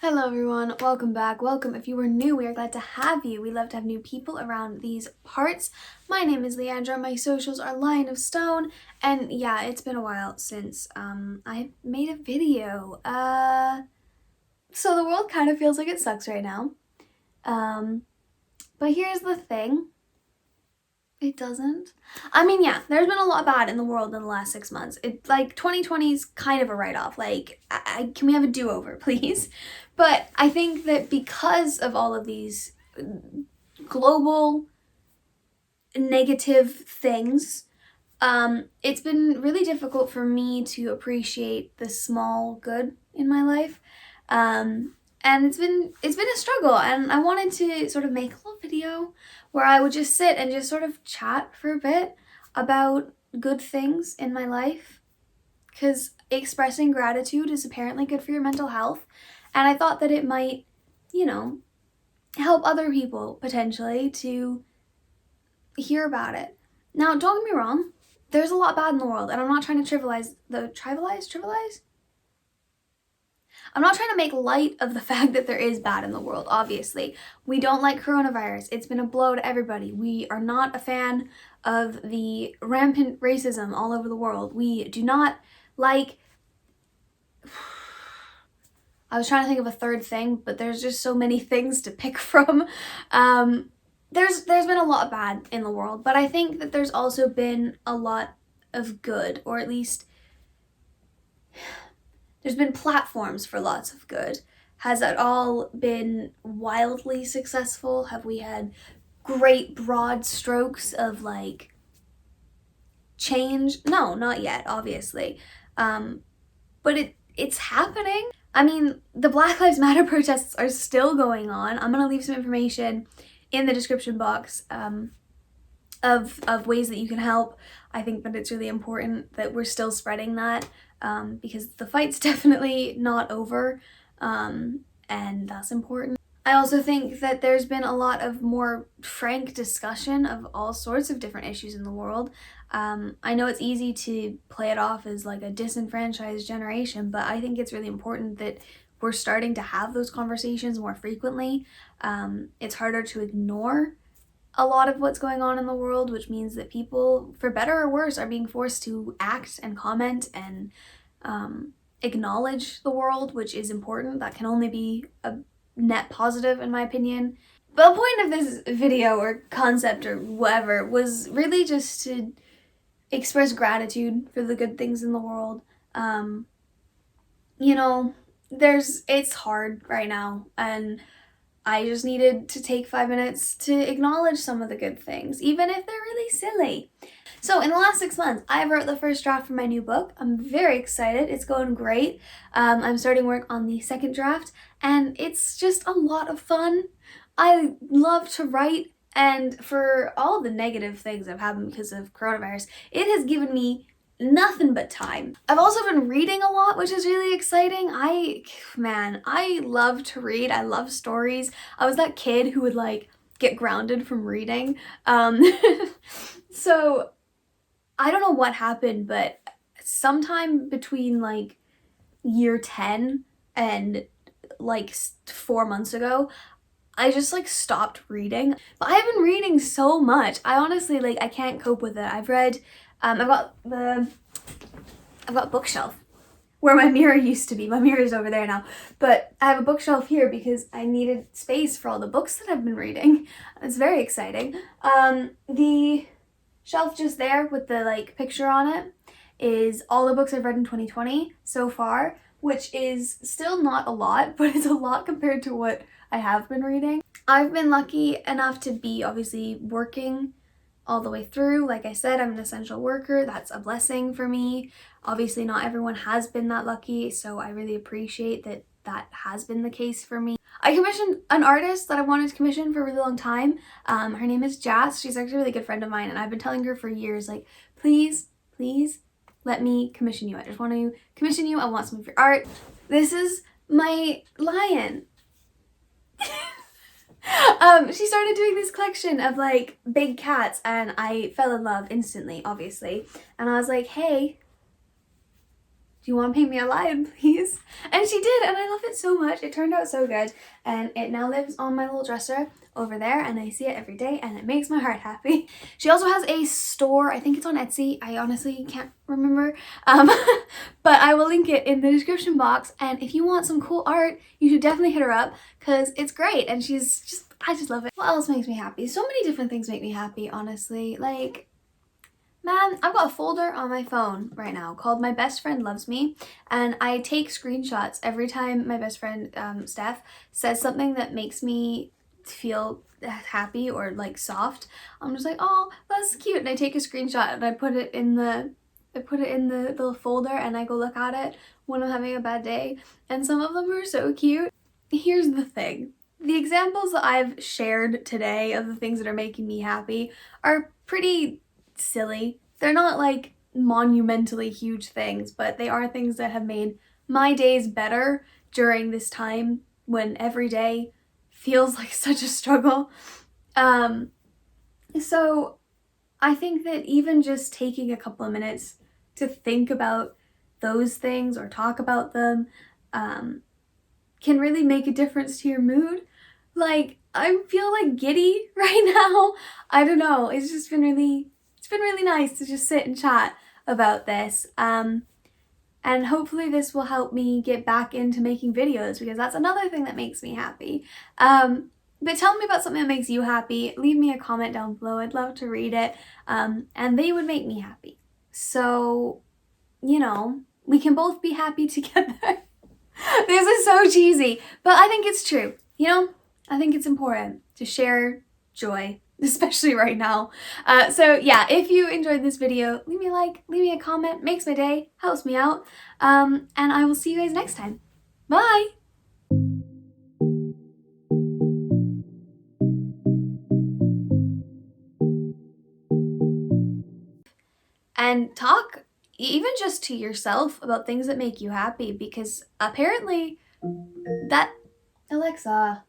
Hello everyone, welcome back. Welcome if you are new, we are glad to have you. We love to have new people around these parts. My name is Leandra, my socials are Lion of Stone, and yeah, it's been a while since I made a video. So the world kind of feels like it sucks right now. But here's the thing. It doesn't. I mean, yeah, there's been a lot bad in the world in the last 6 months. 2020 is kind of a write-off. Can we have a do-over, please? But I think that because of all of these global negative things, it's been really difficult for me to appreciate the small good in my life. And it's been a struggle, and I wanted to sort of make a little video where I would just sit and just sort of chat for a bit about good things in my life, because expressing gratitude is apparently good for your mental health, and I thought that it might, help other people potentially to hear about it. Now, don't get me wrong, there's a lot bad in the world, and I'm not trying to trivialize? I'm not trying to make light of the fact that there is bad in the world, obviously. We don't like coronavirus. It's been a blow to everybody. We are not a fan of the rampant racism all over the world. We do not like... I was trying to think of a third thing, but there's just so many things to pick from. There's been a lot bad in the world, but I think that there's also been a lot of good, or at least... there's been platforms for lots of good. Has it all been wildly successful? Have we had great broad strokes of change? No, not yet, obviously. But it's happening. I mean, the Black Lives Matter protests are still going on. I'm gonna leave some information in the description box of ways that you can help. I think that it's really important that we're still spreading that. Because the fight's definitely not over, and that's important. I also think that there's been a lot of more frank discussion of all sorts of different issues in the world. I know it's easy to play it off as like a disenfranchised generation, but I think it's really important that we're starting to have those conversations more frequently. It's harder to ignore a lot of what's going on in the world, which means that people, for better or worse, are being forced to act and comment and acknowledge the world, which is important. That can only be a net positive, in my opinion. But the point of this video or concept or whatever was really just to express gratitude for the good things in the world. It's hard right now, and I just needed to take 5 minutes to acknowledge some of the good things, even if they're really silly. So in the last 6 months, I wrote the first draft for my new book. I'm very excited. It's going great. I'm starting work on the second draft, and it's just a lot of fun. I love to write, and for all the negative things that have happened because of coronavirus, it has given me nothing but time. I've also been reading a lot, which is really exciting. I love to read. I love stories. I was that kid who would get grounded from reading. So I don't know what happened, but sometime between year 10 and 4 months ago, I just stopped reading. But I've been reading so much. I honestly I can't cope with it. I've read I've got a bookshelf where my mirror used to be. My mirror is over there now. But I have a bookshelf here because I needed space for all the books that I've been reading. It's very exciting. The shelf just there with the picture on it is all the books I've read in 2020 so far, which is still not a lot, but it's a lot compared to what I have been reading. I've been lucky enough to be obviously working all the way through. Like I said, I'm an essential worker. That's a blessing for me. Obviously, not everyone has been that lucky, so I really appreciate that that has been the case for me. I commissioned an artist that I wanted to commission for a really long time. Her name is Jazz. She's actually a really good friend of mine, and I've been telling her for years, please let me commission you. I just want to commission you. I want some of your art. This is my lion. She started doing this collection of big cats, and I fell in love instantly, obviously. And I was like, hey, do you want to paint me a lion, please? And she did, and I love it so much. It turned out so good, and it now lives on my little dresser over there, and I see it every day, and it makes my heart happy. She also has a store, I think it's on Etsy, I honestly can't remember, but I will link it in the description box, and if you want some cool art, you should definitely hit her up, because it's great, and I just love it. What else makes me happy? So many different things make me happy, honestly. Like, man, I've got a folder on my phone right now called My Best Friend Loves Me, and I take screenshots every time my best friend, Steph, says something that makes me feel happy or like soft. I'm just like, oh, that's cute, and I take a screenshot and I put it in the little folder, and I go look at it when I'm having a bad day, and some of them are so cute. Here's the thing. The examples that I've shared today of the things that are making me happy are pretty silly. They're not like monumentally huge things, but they are things that have made my days better during this time when every day feels like such a struggle. So I think that even just taking a couple of minutes to think about those things or talk about them can really make a difference to your mood. Like, I feel like giddy right now. I don't know. It's been really nice to just sit and chat about this. And hopefully this will help me get back into making videos, because that's another thing that makes me happy. But tell me about something that makes you happy. Leave me a comment down below. I'd love to read it. And they would make me happy. So, you know, we can both be happy together. This is so cheesy, but I think it's true. You know, I think it's important to share joy, especially right now. So yeah, if you enjoyed this video, leave me a like, leave me a comment, makes my day, helps me out. And I will see you guys next time. Bye! And talk even just to yourself about things that make you happy, because apparently that... Alexa,